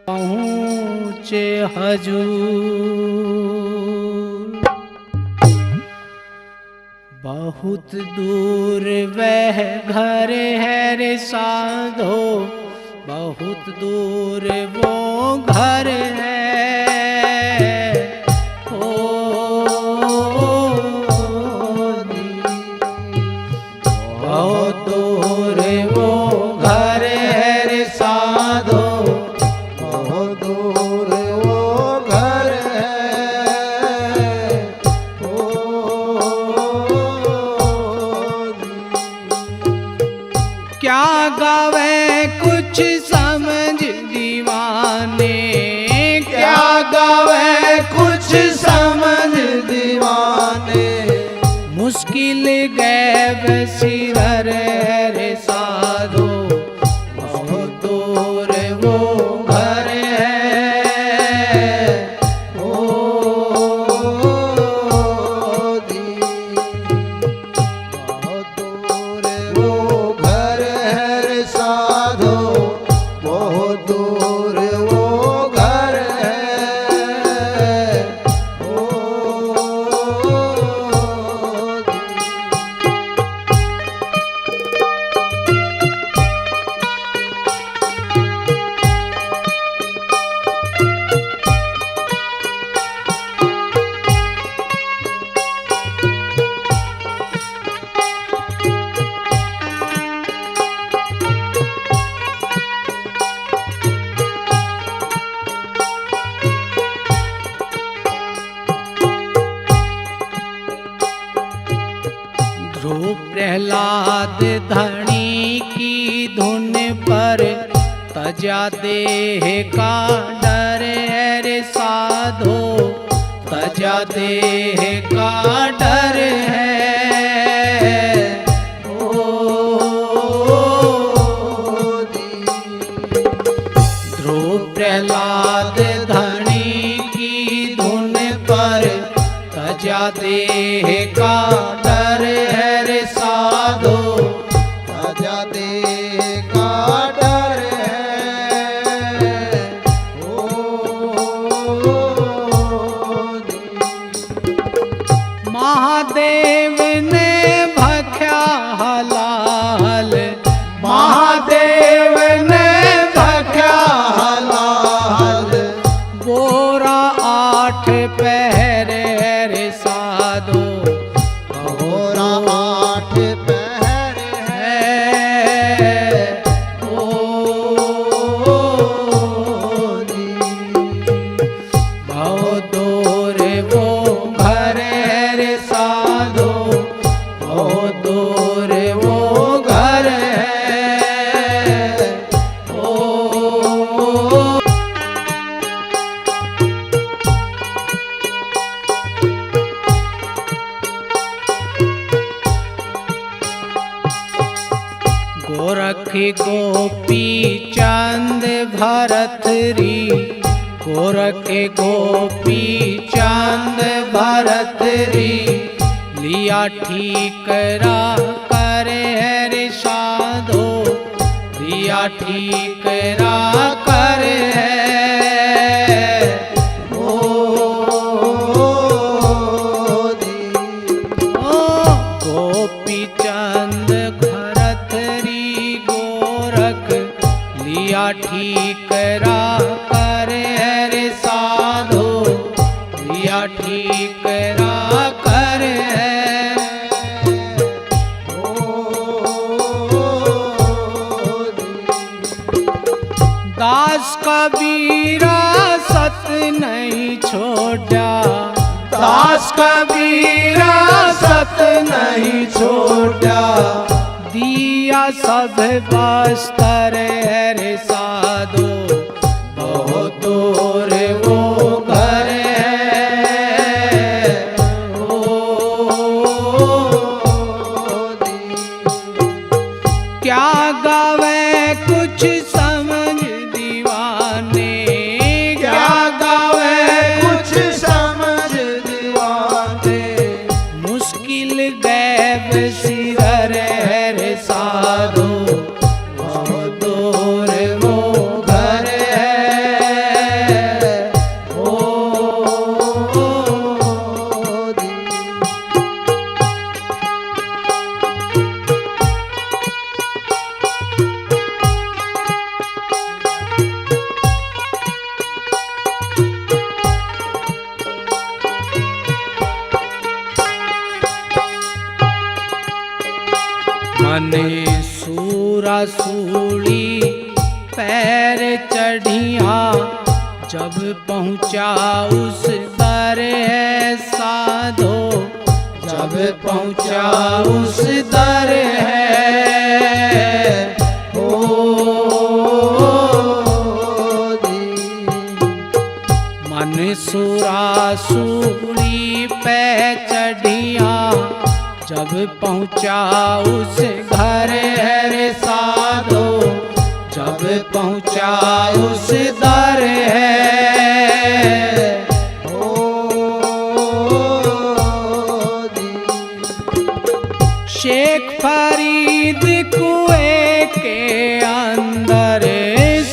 पहुँचे हजूर। बहुत दूर वह घर है रे साधो, बहुत दूर वो घर है। बहुत दूर वो घर है रे साधो, बहुत दूर वो घर है। क्या गावे कुछ समझ दीवाने, क्या गावे कुछ समझ दीवाने। मुश्किल गैब सिर रे साधो, बहुत दूर वो घर है। बहुत दूर वो घर है रे साधो, बहुत दूर वो घर है। ध्रुव प्रहलाद धनी की धुन पर तजा देह का डर है रे साधो, तजा देह का डर है। ध्रुव प्रहलाद धनी की धुन पर तजा देह का डर है रे साधो, राजा दे का डर है। महादेव ने भख्या हलाल, महादेव ने भख्या हलाल। बोरा 8 पहर रे साधो, बोरा 8 पहर है। बहुत दूर वो घर है रे साधो, बहुत दूर वो घर है। गोरख गोपी चंद भरतरी, गोरख गोपी चंद भरतरी। लिया ठीक रा करे है रे साधो, लिया ठीक रा करे है। गोपी चंद भरतरी गोरख, लिया ठीक रा करे है रे साधो, लिया ठीक रा करे है। दास कबीरा सत नहीं छोड़ा, दास कबीरा सत नहीं छोड़ा। दिया सब बस्तर है रे साधो, बहुत दूर वो घर है। क्या गावे कुछ समझ दीवाने, क्या गावे कुछ समझ दीवाने। मुश्किल गैब सिर है रे साधो, बहुत दूर वो घर सूली पैर चढ़िया, जब पहुँचा उस दर है साधो, जब पहुँचा उस दर है मन सुरा सूली पे चढ़िया, जब पहुँचा उस घर है रे साधो, जब पहुँचा उस दर है शेख फरीद कुएं के अंदर,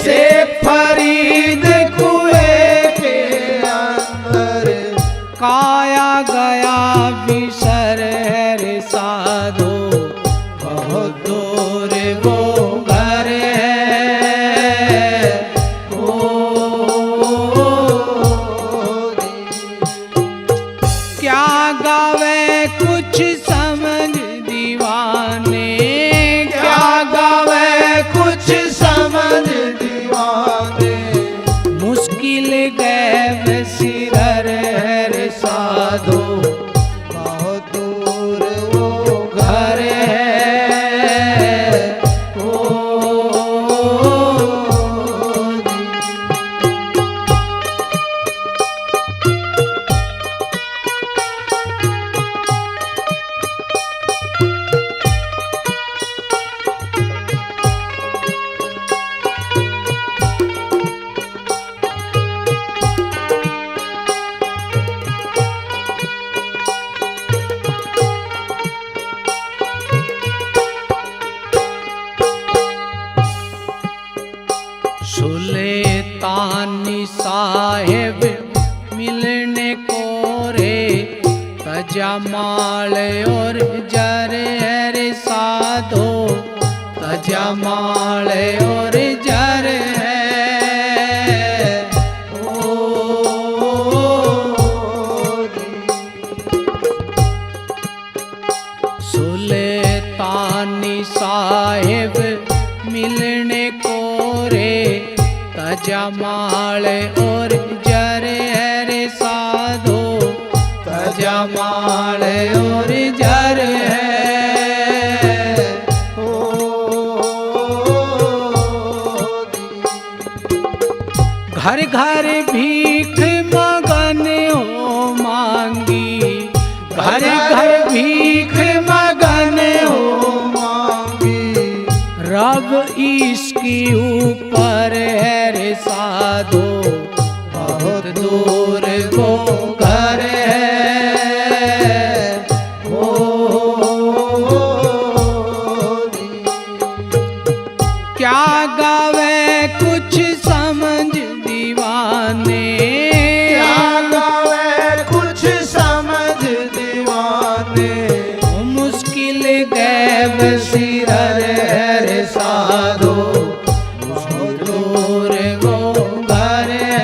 शेख फरीद कुएं के अंदर काया गया बिसर है रे साधो, बहुत दूर वो घर है क्या गावे कुछ समझ दीवाने, क्या गावे कुछ समझ दीवाने, मुश्किल गैब सिरर है रे साधो, बहुत दूर वो घर है सुल्तानी साहेब मिलने को रे, तजमाल और जर है रे साधो, तजमाल और जर है सुल्तानी साहेब मिलने को रे, तजमाल और जर है रे साधो, तजमाल और जर है घर घर भीख मगन हो मांगी, घर घर भीख मगन हो मांगी, रब इसकी ऊपर है रे साधो, बहुत दूर वो घर है क्या गावे कुछ समझ दीवाने, क्या गावे कुछ समझ दीवाने, मुश्किल गैब सिरर है रे साधो, बहुत दूर वो घर है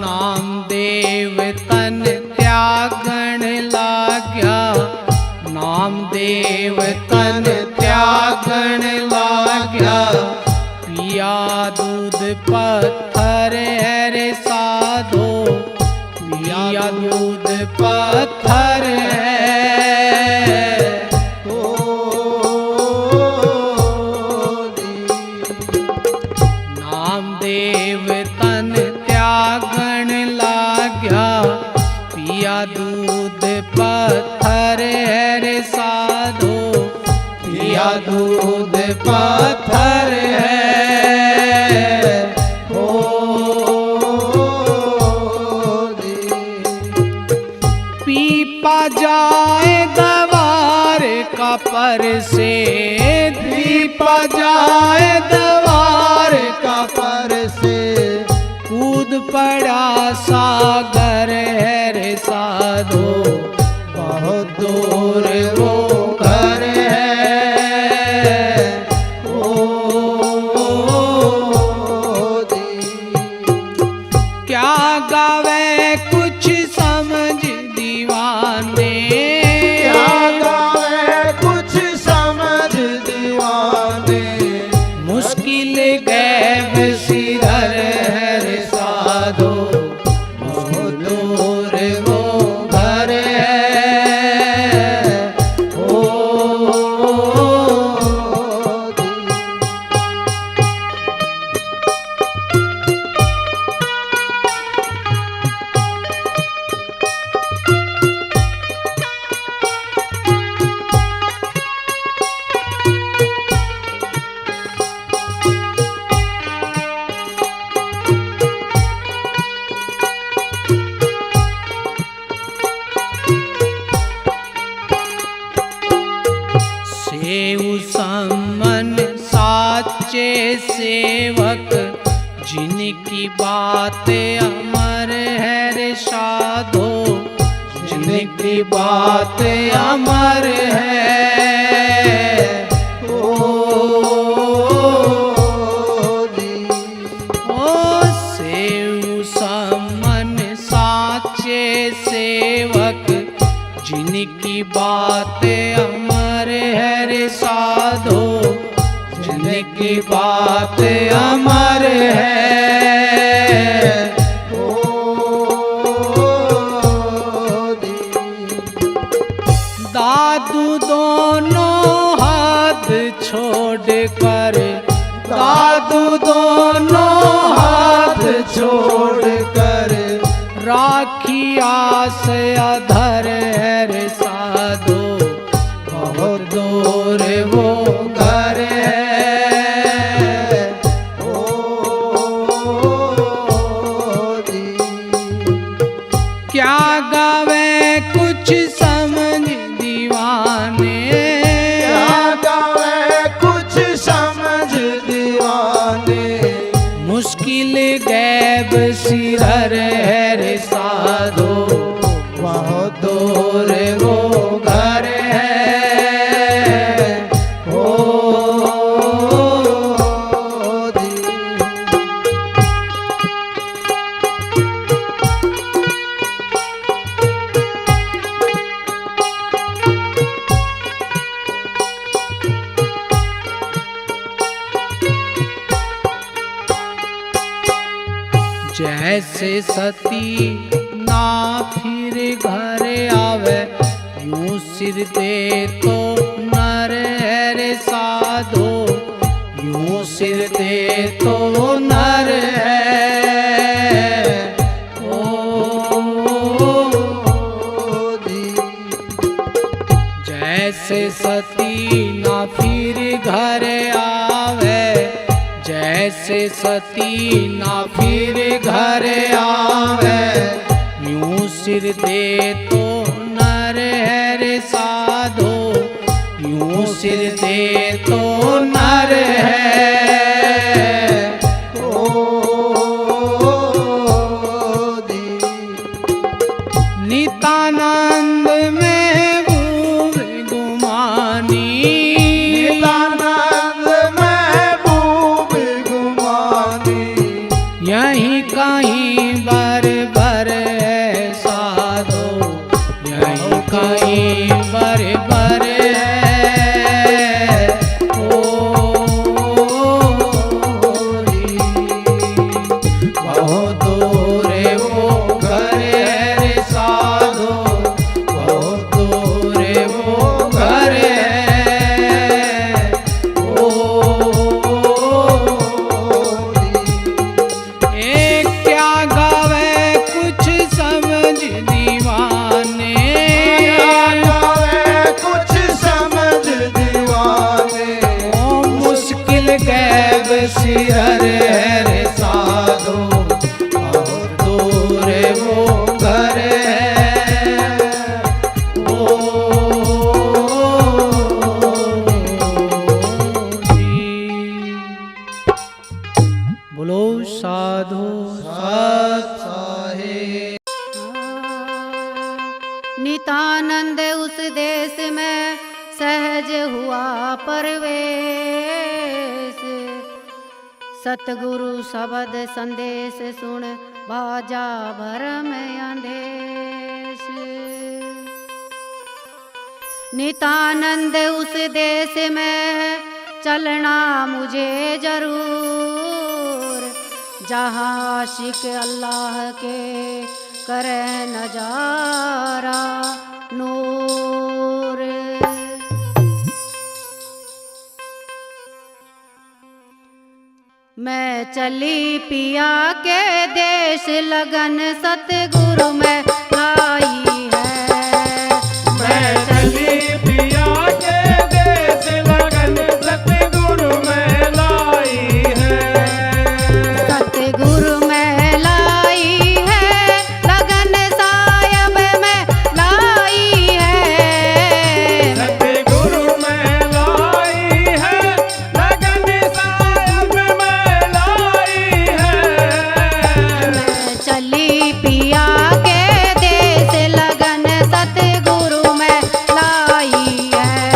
नामदेव तन त्यागण लाग्या, नामदेव तन त्यागण लाग्या, पिया दूध पत्थर है रे साधो, पिया दूध पत्थर है नामदेव तन त्यागण लाग्या, पिया दूध पत्थर है रे साधो, पिया दूध पत्थर है पीपा जाए दवार का पर से, पीपा जाए से कूद पड़ा सागर है रे साधो, बहुत दूर वो घर है। क्या गावे कुछ समझ दीवाने, क्या गावे कुछ समझ दीवाने, मुश्किल गैब सिरर है रे साधो, बहुत दूर वो घर है। सेव समन साचे सेवक, जिनकी बातें अमर है रे साधो, जिनकी बातें अमर है। ओ सेव समन साचे सेवक, जिनकी बातें अमर है रे साधो, जिनकी बातें अमर है। दादू दोनों हाथ छोड़कर, दादू दोनों हाथ छोड़कर, राखी आस अधर है रे साधो, बहुत दूर वो घर है। क्या गावे कुछ समझ दीवाने, क्या गावे कुछ समझ दीवाने, मुश्किल गैब सिरर है रे साधो, बहुत दूर वो घर है। जैसे सती ना फिर घर आवे, यूं सिर दे तो नर है रे साधो, यूं सिर दे तो नर है। ओ जैसे सती ना फिर घर आवे, जैसे सती ना फिर घर आवे, यूं सिर दे तो नर है रे साधो, यूं सिर दे तो नर है। नितानंद महबूब गुमानी, नितानंद महबूब गुमानी, यहीं कहीं बर बर है साधो, यहीं कहीं बर बर है। ओ बहुत दूर वो घर है रे साधो, बहुत दूर वो घर है। ओ एक क्या गावे साधु सत साहिब। नितानंद उस देश में सहज हुआ परवेश, सतगुरु शब्द संदेश सुन बाजा भरम अंधेश। नितानंद उस देश में चलना मुझे जरूर, जहाँ आशिक अल्लाह के करे नजारा नूर। मैं चली पिया के देश लगन सतगुरु में लाई है। मैं चली पिया के देश लगन सतगुरु में लाई है। सतगुरु में लाई है, लगन सायब में लाई है। सतगुरु में लाई है, लगन साहब में लाई है। मैं चली पिया के देश लगन सतगुरु में लाई है।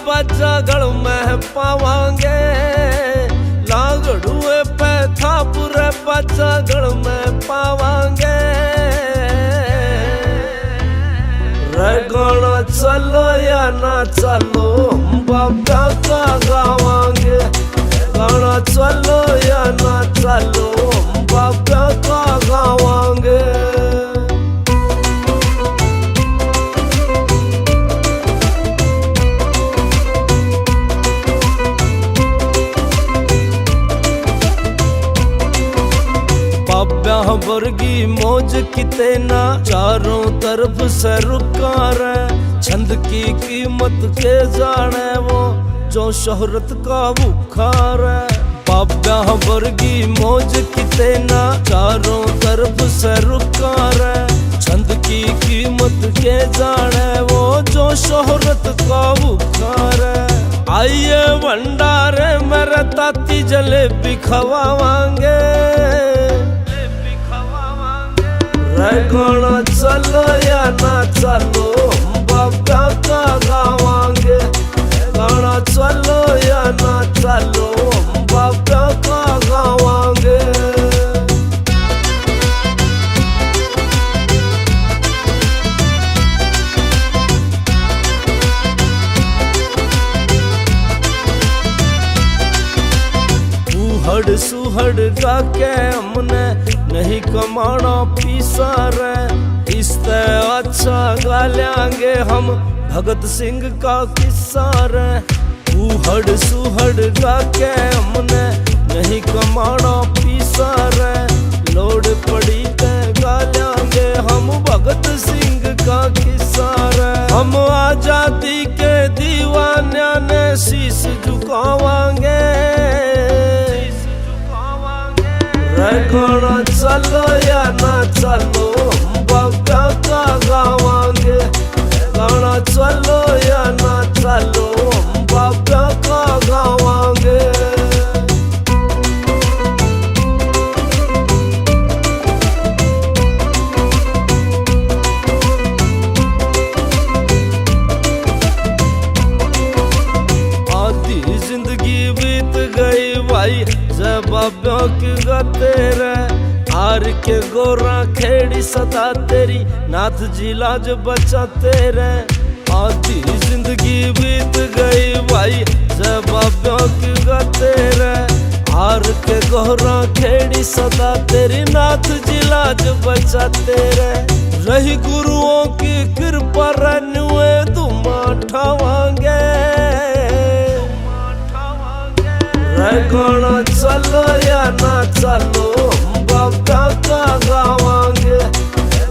बाजा गल में पावांगे, लागड़ुए पे थापुरे बाजा गल में पावांगे। गाना चलो या ना चलो बाबा का गावांगे, गाना चलो या ना चलो बाबा का गावांगे। बाब्या वर्गी मौज किते ना चारों तरफ से रुका रे, छंद की कीमत के जाने वो जो शोहरत का भूखा रे। बाब्या वर्गी मौज किते ना चारों तरफ से रुका रे, छंद की कीमत के जाने वो जो शोहरत का भूखा रे। आइए भंडारे मेरे ताती जलेबी खवावांगे, गाना चलो या ना चलो बाबा का गावांगे, गाना चलो या ना चलो बाबा का गावांगे। सुहड़ गा के हमने नहीं कमाना पीसा रे, इससे अच्छा गा लेंगे हम भगत सिंह का किस्सा रे। सुहड़ गा के हमने नहीं कमाना पीसा रे, लोड़ पड़ी ते गा लेंगे हम भगत सिंह का किस्सा रे। हम आजादी के दीवाने ने शीश झुकावांगे, गाना चलो या ना चलो बाबा का गावांगे, गाना चलो या ना चलो बाबा का गावांगे। आधी जिंदगी बीत गई भाई जब बाबा की गाते रे, हार के गोरा खेड़ी सदा तेरी नाथ जी लाज बचाते रे। आधी जिंदगी बीत गई भाई जब बाबा की गाते रे, हार के गोरा खेड़ी सदा तेरी नाथ जी लाज बचाते रे। रही गुरुओं की कृपा रनुए तुम ठावांगे, गाना चलो या ना चलो बाबा का गावांगे,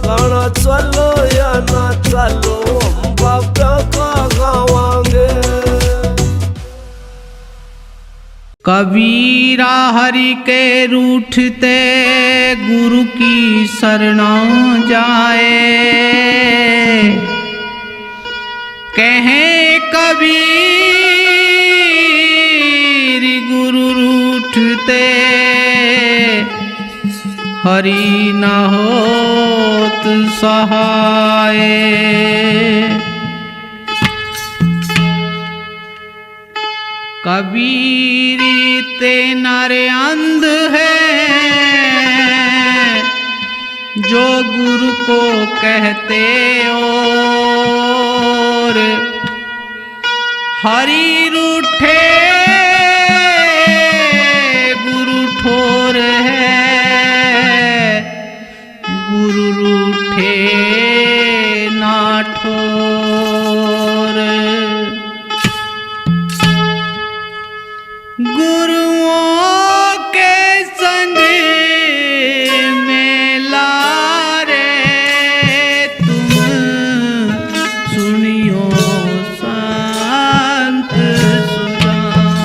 गाना चलो या ना चलो बाबा का गावांगे। कबीरा हरि के रूठते गुरु की शरणा जाए, कहे कबीर गुरु रूठते हरि न होत सहाय। कबीर ते नारे अंध है जो गुरु को कहते और हरि रूठे गुरु ठोर है, गुरु रूठे ना ठोर। गुरुओं के संग में लारे तुम सुनियो संत सुजान।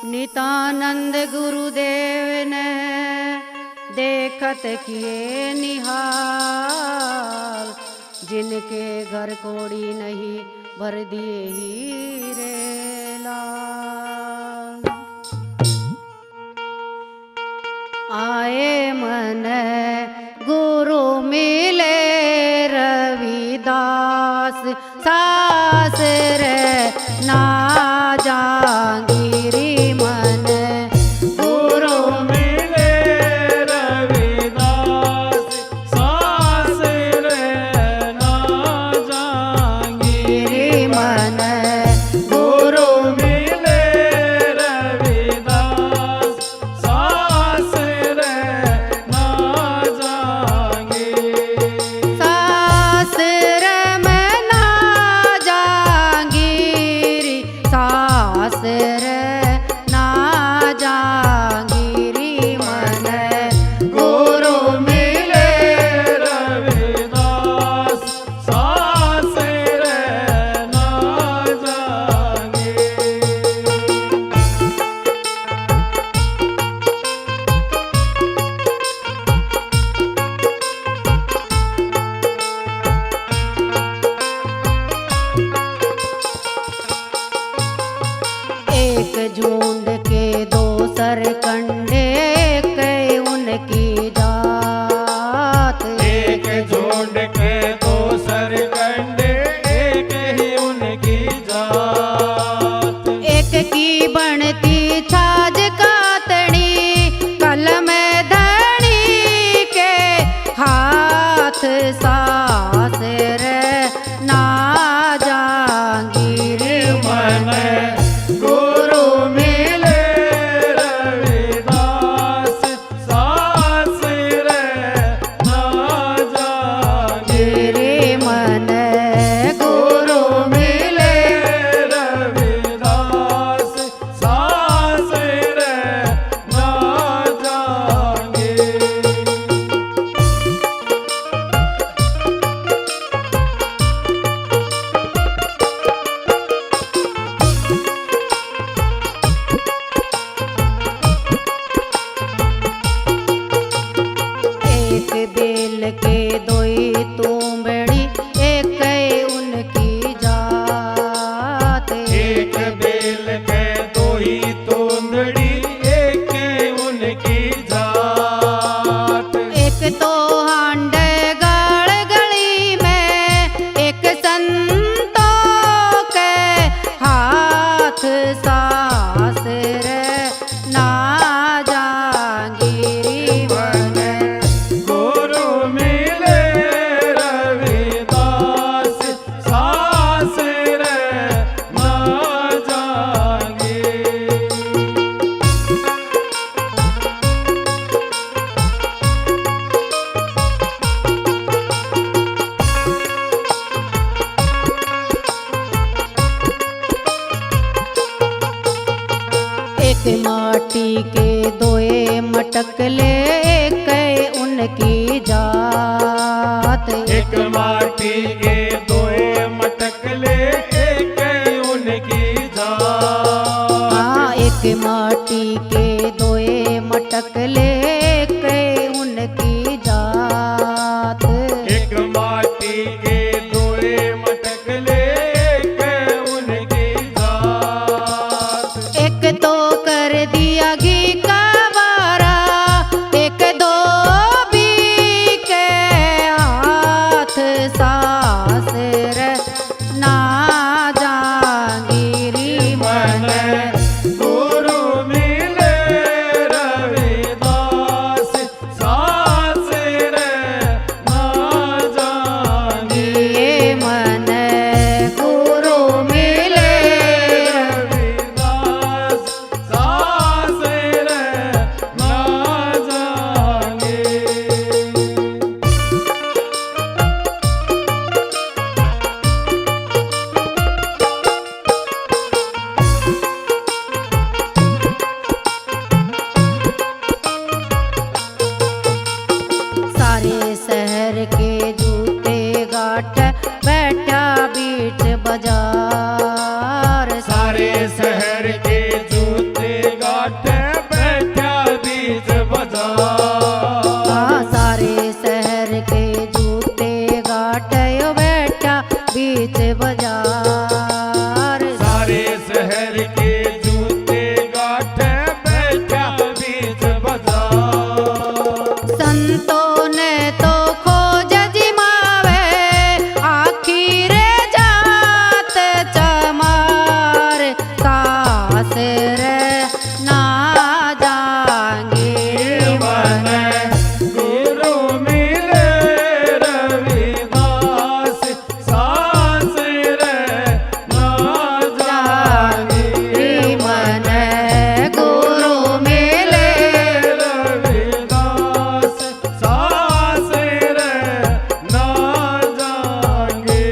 नितानंद गुरुदेव ने देखत किए निहाल, जिनके घर कोड़ी नहीं भर दिए हीरे लाल। आए मन गुरु मिले रविदास, सास रे ना जांगिरी मन गुरु मिले रविदास, सास रे ना जांगिरी मन गुरु मिले रविदास, सास रे ना जांगिरी। सास रे मैं ना जांगिरी, सास रे ना जांगिरी मन गुरु मिले रविदास, सास रे ना जांगिरी। एक झुंड के दो सरकंडे, एक उनकी जात। एक झुंड के दो सरकंडे, एक ही उनकी जात। एक की बनती छाज कातड़ी, कलम धनी के हाथ, सास रे ना जांगिरी मन गुरु मिले रविदास, सास रे ना जांगिरी। गिरी मन गुरु मिले रविदास, सास रे ना जांगिरी। एक बेल के दोई तुमड़ी, एक उनकी जात। एक बेल के दो ही तोंदड़ी, एक उनकी जात। एक तो हांड गाड़ गली में, एक संतों के हाथ, सास रे ना जांगिरी मन गुरु मिले रविदास, सास रे ना जांगिरी। एक माटी के दोए मटकले, एक उनकी जात। एक माटी के दो मटकले, एक उनकी जात। हाँ, एक माटी के दोए मटकले, एक उनकी जात। एक माटी के दो मटकले, एक उनकी जात। एक तो कर दिया घी का बारा, एक धोबी के हाथ, सास बीच बाजार। सारे शहर के जूते गाठे बैठा बीच बाजार। संतों ने तो खोज जिमावे आखिर जात चमार। कास रे ना जाएंगे मन गुरु मिले रविदास सास रे ना जाएंगे मन गुरु मिले। रविदास सास रे ना जाएंगे।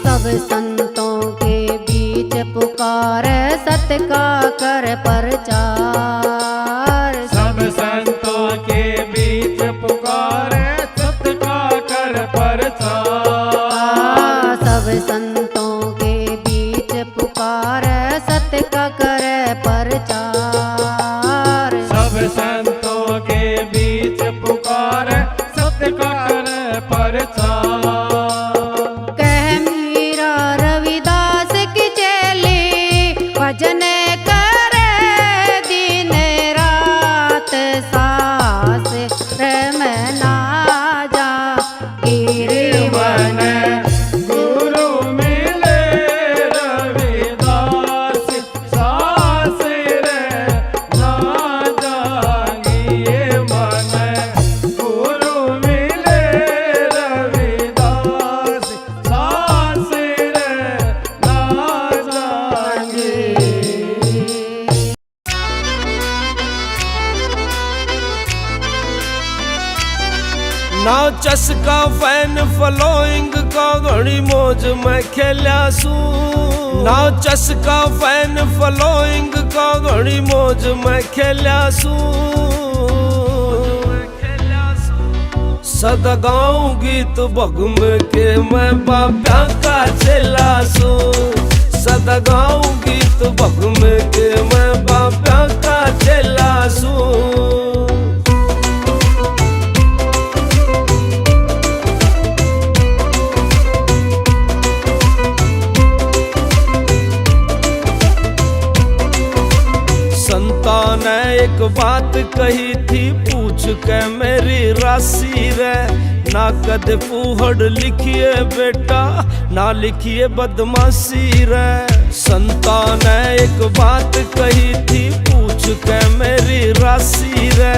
सब संतों के बीच पुकार सत्य का कर प्रचार। सब संतों के बीच पुकारे सत्य का कर प्रचार। सब संतों के बीच पुकार सत्य का कर प्रचार। सब संतों के बीच पुकारे सत्य का कर प्रचार। कह मीरा रविदास की चेली भजन करे दिन रात। सास रे मैं ना जा गिरी मन गुरु मिले रविदास सास रे ना जाएंगे मन। गुरु मिले रविदास सास रे ना जाएंगे। ना चस्का फैन फॉलोइंग का घड़ी मौज में खेल्या सू। ना चस्का फैन फॉलोइंग का घड़ी मौज में खेल्या सू। सदा गाँव गीत बगम के मैं बाप्या का चेला सू। सदा गाँव गीत बगम के मैं बाप्या का चेला सू। संता ने एक बात कही थी पूछ के मेरी राशि रे। ना कदे फूहड़ लिखिए बेटा ना लिखिए बदमाशी रे। संता ने एक बात कही थी पूछ के मेरी राशि रे।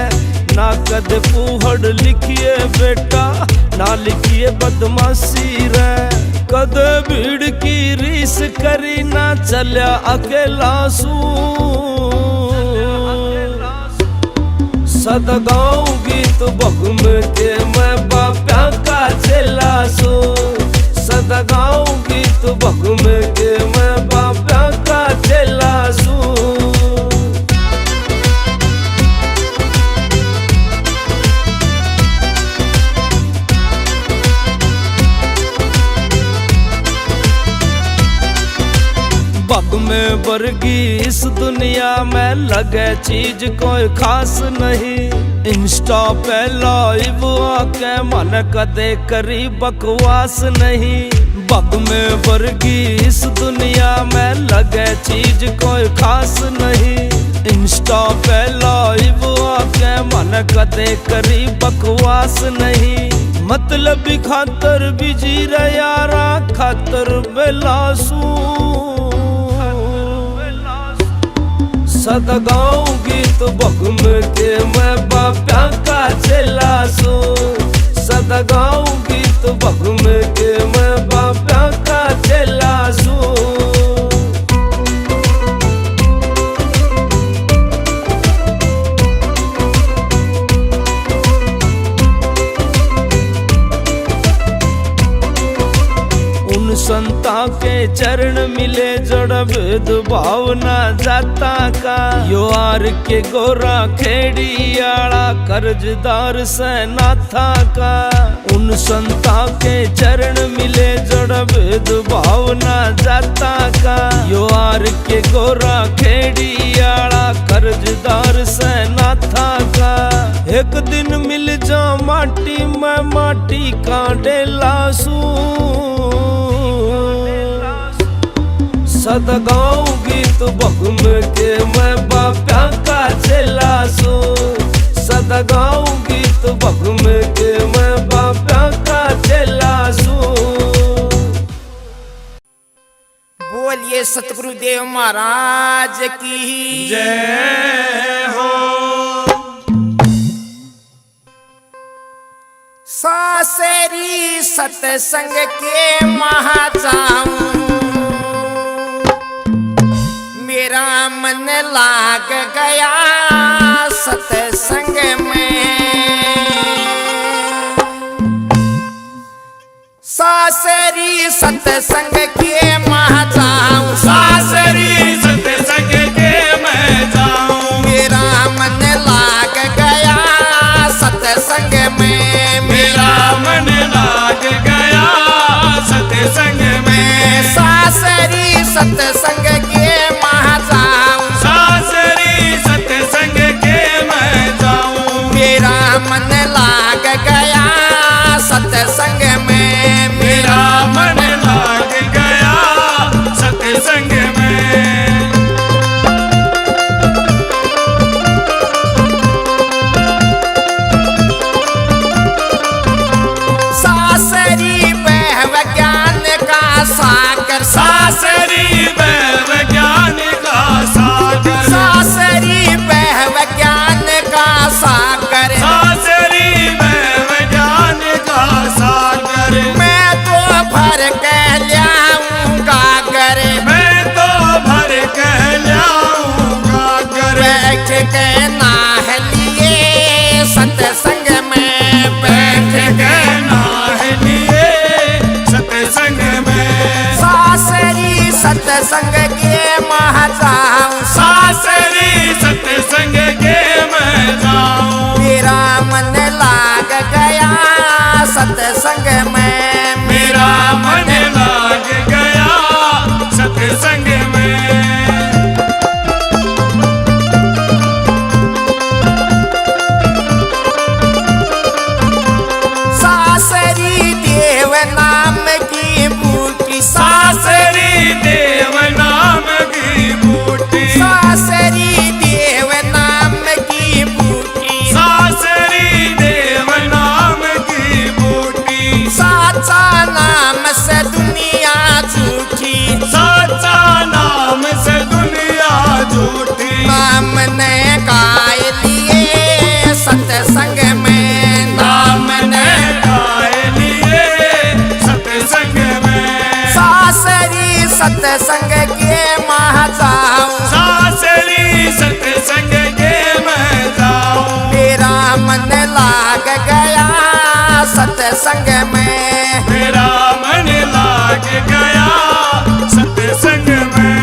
ना कदे फूहड़ लिखिए बेटा ना लिखिए बदमाशी रे। कदे भीड़ की रीस करी ना चल्या अकेला सू। सदा गाँव गीत बगम के मैं बाप्या का चेला सू। सदा गाँव गीत बगम के मैं बाप्या का चेला सू। बग में वर्गी इस दुनिया में लगे चीज कोई खास नहीं। इंस्टा पे लाइव आके मन कदे करी बकवास नहीं। बग में वर्गी इस दुनिया में लगे चीज कोई खास नहीं। इंस्टा पे लाइव आके मन कदे करी बकवास नहीं। मतलब खातर बिजी रे यारा खातर बेलासू। सदा गाँव गीत बगम के मैं बाप्या का चेला सू। सदा गाँव गीत बगम के मैं बाप्या का चेला सू। संता के चरण मिले जड़ भेद भावना जाता का। यो आर के गोरा खेड़ी आड़ा कर्जदार से नाथा का। उन उन संता के चरण मिले जड़ भेद भावना जाता का। यो आर के गोरा खेड़ियाड़ा कर्जदार से नाथा का। एक दिन मिल जा माटी में माटी का डेलासू। सदा गाँव गीत बगम के मैं बाप्या का चेलासू। सदा गाँव गीत बगम के मैं बाप्या का चेलासू। बोलिए सतगुरुदेव महाराज की जय हो। सासरी सत्संग के महाजाऊं, मेरा मन लाग गया सत्संग में। सासरी सत्संग के महाजाऊं, सासरी सत्संग के मैं जाऊं, मेरा मन लाग गया सत्संग में। मेरा मन लाग गया सत्संग में। सासरी सत्संग के महाजाऊं, सासरी सत्संग के मैं जाऊं, मेरा मन लाग गया सत्संग में। मेरा मन लाग गया सत्संग में। सासरी वह ज्ञान का सागर, सासरी वह ज्ञान का सागर, सासरी वह ज्ञान का सागर। सासरी वह ज्ञान का सागर। मैं तो भर के लाऊंगा घर, मैं तो भर के लाऊंगा घर। बैठ के नाहलिए सत्संग में, बैठ के लिए सत्संग में। सासरी सत्संग के महाजाऊं, सासरी सत्संग के मैं जाऊं, मेरा मन लाग गया सत्संग में। मेरा मन लाग गया सत्संग में। सासरी देव नाम की बूटी, सासरी देव नाम की बूटी, सासरी देव नाम की बूटी। सासरी देव नाम की बूटी। साचा नाम से दुनिया झूठी, साचा नाम से दुनिया झूठी। नाम ने गाय लिए सत्संग में, नाम ने गाय लिए सत्संग में। सासरी सत्संग के महाजाऊं, सासरी सत्संग के मैं जाऊं, मेरा मन लाग गया सत्संग में। मेरा मन लाग गया सत्संग में।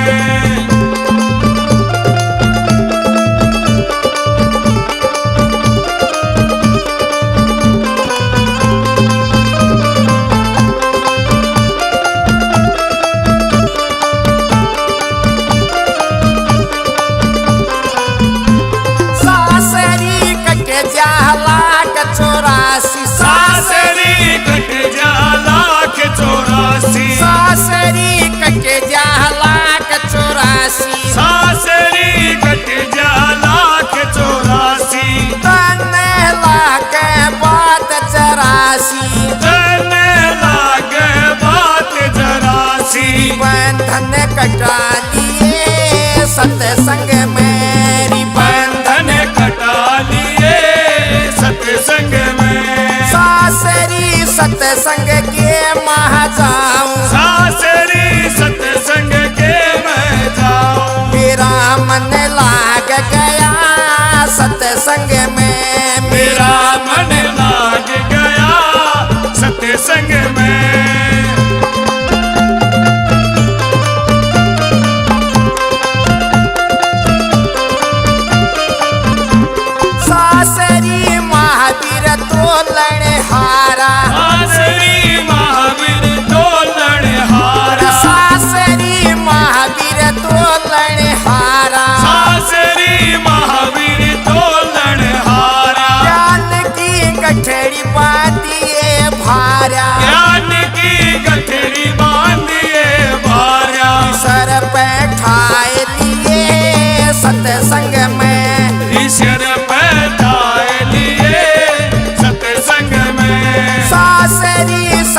सासरी कट जाला कचौरासी, सासरी कट जा लाख 84। सासरी कट जाला कचौरासी। सासरी कट जा लाख 84। तने लागे बात चरासी, तने लागे बात जरासी। बंधन कटा लिए सत्संग मेरी, बंधन कटा लिए सत्संग में। सासरी सत्संग के महाजाऊं, सासरी सत्संग के मैं जाऊं, मेरा मन लाग गया सत्संग में। मेरा मन लाग गया सत्संग में। सासरी महावीर तो लड़हारा,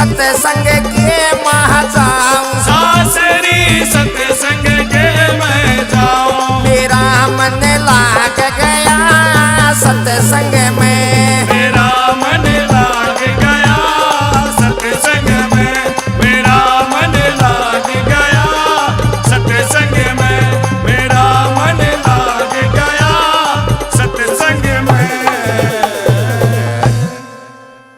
सत्संग के मह जाऊं, सासरी सत्संग के मैं जाऊं। मेरा मन लाग गया सत्संग में